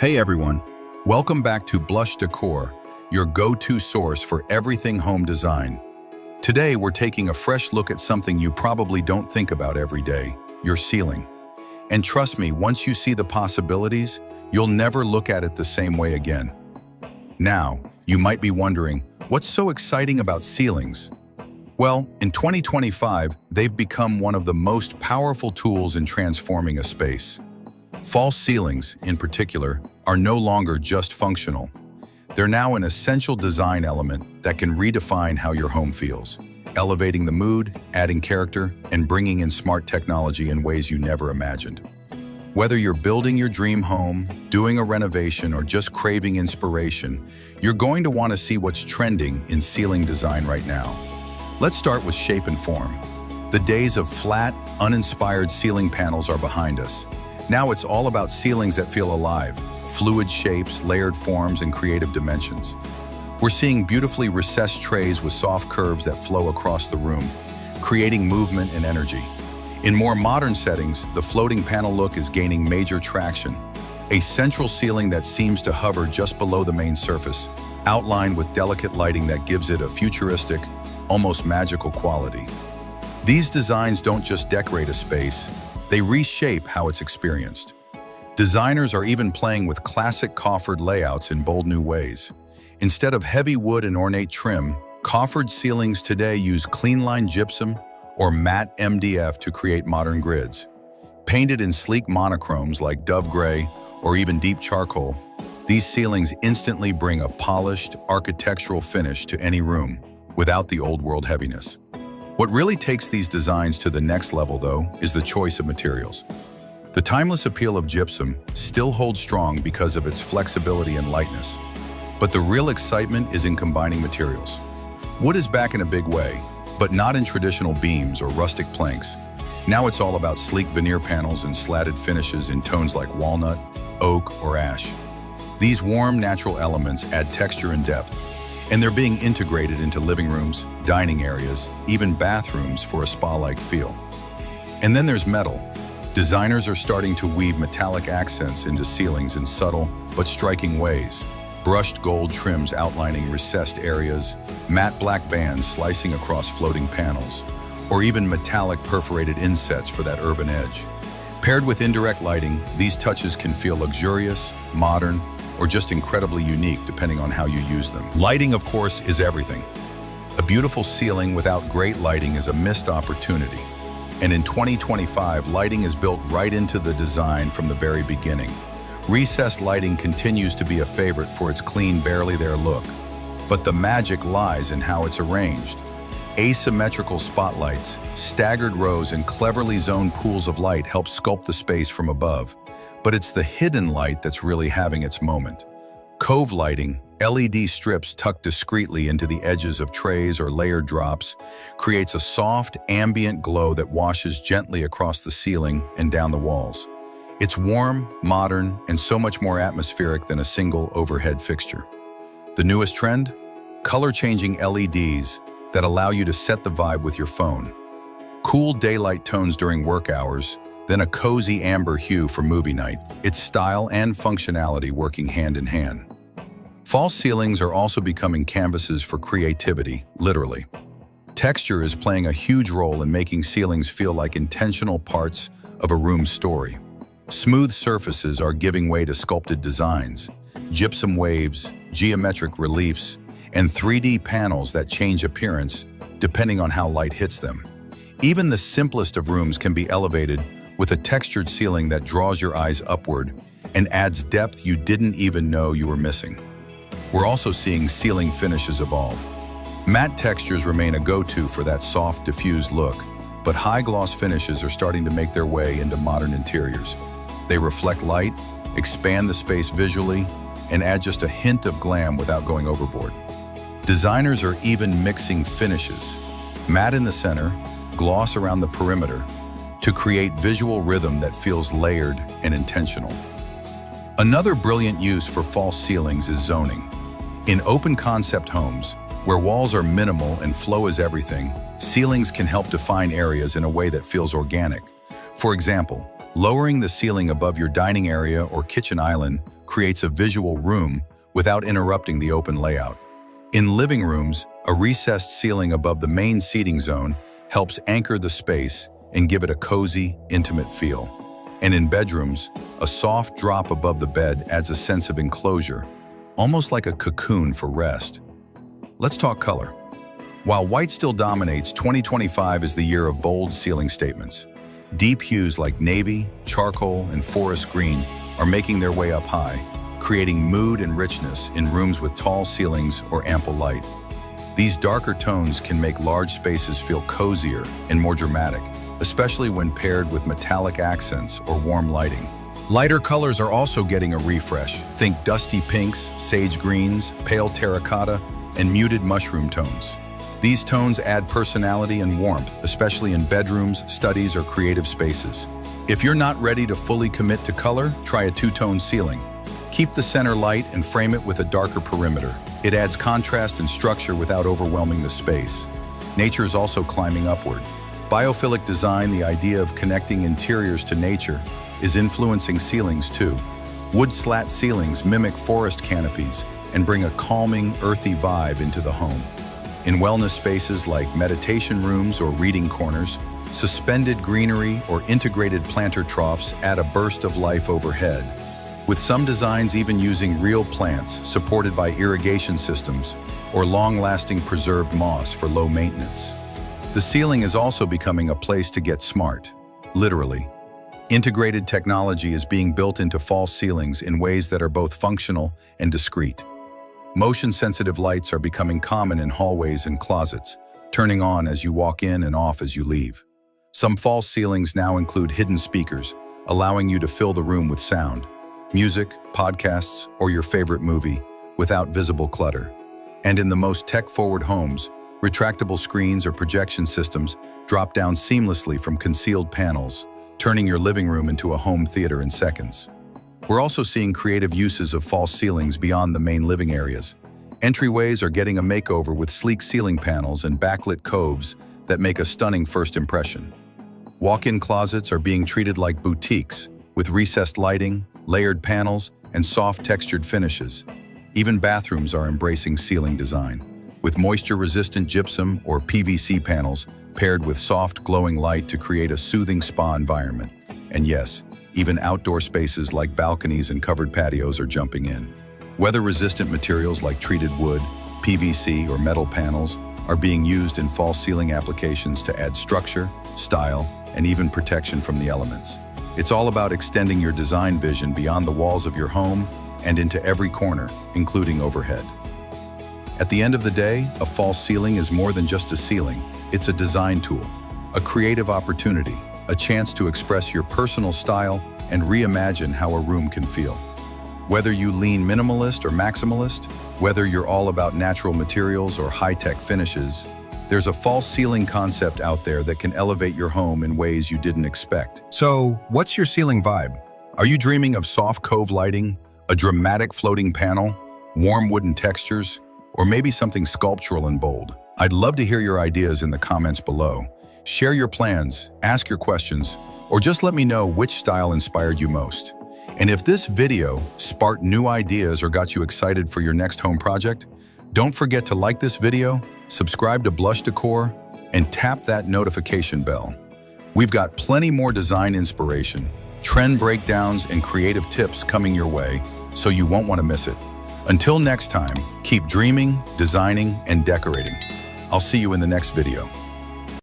Hey everyone, welcome back to Blush Decor, your go-to source for everything home design. Today we're taking a fresh look at something you probably don't think about every day, your ceiling. And trust me, once you see the possibilities, you'll never look at it the same way again. Now, you might be wondering, what's so exciting about ceilings? Well, in 2025, they've become one of the most powerful tools in transforming a space. False ceilings, in particular, are no longer just functional. They're now an essential design element that can redefine how your home feels, elevating the mood, adding character, and bringing in smart technology in ways you never imagined. Whether you're building your dream home, doing a renovation, or just craving inspiration, you're going to want to see what's trending in ceiling design right now. Let's start with shape and form. The days of flat, uninspired ceiling panels are behind us. Now it's all about ceilings that feel alive, fluid shapes, layered forms, and creative dimensions. We're seeing beautifully recessed trays with soft curves that flow across the room, creating movement and energy. In more modern settings, the floating panel look is gaining major traction. A central ceiling that seems to hover just below the main surface, outlined with delicate lighting that gives it a futuristic, almost magical quality. These designs don't just decorate a space, they reshape how it's experienced. Designers are even playing with classic coffered layouts in bold new ways. Instead of heavy wood and ornate trim, coffered ceilings today use clean-line gypsum or matte MDF to create modern grids. Painted in sleek monochromes like dove gray or even deep charcoal, these ceilings instantly bring a polished, architectural finish to any room without the old-world heaviness. What really takes these designs to the next level, though, is the choice of materials. The timeless appeal of gypsum still holds strong because of its flexibility and lightness. But the real excitement is in combining materials. Wood is back in a big way, but not in traditional beams or rustic planks. Now it's all about sleek veneer panels and slatted finishes in tones like walnut, oak, or ash. These warm, natural elements add texture and depth, and they're being integrated into living rooms, dining areas, even bathrooms for a spa-like feel. And then there's metal. Designers are starting to weave metallic accents into ceilings in subtle but striking ways. Brushed gold trims outlining recessed areas, matte black bands slicing across floating panels, or even metallic perforated insets for that urban edge. Paired with indirect lighting, these touches can feel luxurious, modern, or just incredibly unique depending on how you use them. Lighting, of course, is everything. A beautiful ceiling without great lighting is a missed opportunity. And in 2025, lighting is built right into the design from the very beginning. Recessed lighting continues to be a favorite for its clean, barely there look. But the magic lies in how it's arranged. Asymmetrical spotlights, staggered rows, and cleverly zoned pools of light help sculpt the space from above. But it's the hidden light that's really having its moment. Cove lighting, LED strips tucked discreetly into the edges of trays or layered drops, creates a soft, ambient glow that washes gently across the ceiling and down the walls. It's warm, modern, and so much more atmospheric than a single overhead fixture. The newest trend? Color-changing LEDs that allow you to set the vibe with your phone. Cool daylight tones during work hours, then a cozy amber hue for movie night. It's style and functionality working hand in hand. False ceilings are also becoming canvases for creativity, literally. Texture is playing a huge role in making ceilings feel like intentional parts of a room's story. Smooth surfaces are giving way to sculpted designs, gypsum waves, geometric reliefs, and 3D panels that change appearance depending on how light hits them. Even the simplest of rooms can be elevated with a textured ceiling that draws your eyes upward and adds depth you didn't even know you were missing. We're also seeing ceiling finishes evolve. Matte textures remain a go-to for that soft, diffused look, but high-gloss finishes are starting to make their way into modern interiors. They reflect light, expand the space visually, and add just a hint of glam without going overboard. Designers are even mixing finishes, matte in the center, gloss around the perimeter, to create visual rhythm that feels layered and intentional. Another brilliant use for false ceilings is zoning. In open concept homes, where walls are minimal and flow is everything, ceilings can help define areas in a way that feels organic. For example, lowering the ceiling above your dining area or kitchen island creates a visual room without interrupting the open layout. In living rooms, a recessed ceiling above the main seating zone helps anchor the space and give it a cozy, intimate feel. And in bedrooms, a soft drop above the bed adds a sense of enclosure, almost like a cocoon for rest. Let's talk color. While white still dominates, 2025 is the year of bold ceiling statements. Deep hues like navy, charcoal, and forest green are making their way up high, creating mood and richness in rooms with tall ceilings or ample light. These darker tones can make large spaces feel cozier and more dramatic, especially when paired with metallic accents or warm lighting. Lighter colors are also getting a refresh. Think dusty pinks, sage greens, pale terracotta, and muted mushroom tones. These tones add personality and warmth, especially in bedrooms, studies, or creative spaces. If you're not ready to fully commit to color, try a two-tone ceiling. Keep the center light and frame it with a darker perimeter. It adds contrast and structure without overwhelming the space. Nature is also climbing upward. Biophilic design, the idea of connecting interiors to nature, is influencing ceilings too. Wood slat ceilings mimic forest canopies and bring a calming, earthy vibe into the home. In wellness spaces like meditation rooms or reading corners, suspended greenery or integrated planter troughs add a burst of life overhead, with some designs even using real plants supported by irrigation systems or long-lasting preserved moss for low maintenance. The ceiling is also becoming a place to get smart, literally. Integrated technology is being built into false ceilings in ways that are both functional and discreet. Motion-sensitive lights are becoming common in hallways and closets, turning on as you walk in and off as you leave. Some false ceilings now include hidden speakers, allowing you to fill the room with sound, music, podcasts, or your favorite movie without visible clutter. And in the most tech-forward homes, retractable screens or projection systems drop down seamlessly from concealed panels, turning your living room into a home theater in seconds. We're also seeing creative uses of false ceilings beyond the main living areas. Entryways are getting a makeover with sleek ceiling panels and backlit coves that make a stunning first impression. Walk-in closets are being treated like boutiques, with recessed lighting, layered panels, and soft textured finishes. Even bathrooms are embracing ceiling design, with moisture-resistant gypsum or PVC panels paired with soft, glowing light to create a soothing spa environment. And yes, even outdoor spaces like balconies and covered patios are jumping in. Weather-resistant materials like treated wood, PVC, or metal panels are being used in false ceiling applications to add structure, style, and even protection from the elements. It's all about extending your design vision beyond the walls of your home and into every corner, including overhead. At the end of the day, a false ceiling is more than just a ceiling. It's a design tool, a creative opportunity, a chance to express your personal style and reimagine how a room can feel. Whether you lean minimalist or maximalist, whether you're all about natural materials or high-tech finishes, there's a false ceiling concept out there that can elevate your home in ways you didn't expect. So, what's your ceiling vibe? Are you dreaming of soft cove lighting, a dramatic floating panel, warm wooden textures, or maybe something sculptural and bold? I'd love to hear your ideas in the comments below. Share your plans, ask your questions, or just let me know which style inspired you most. And if this video sparked new ideas or got you excited for your next home project, don't forget to like this video, subscribe to Blush Decor, and tap that notification bell. We've got plenty more design inspiration, trend breakdowns, and creative tips coming your way, so you won't want to miss it. Until next time, keep dreaming, designing, and decorating. I'll see you in the next video.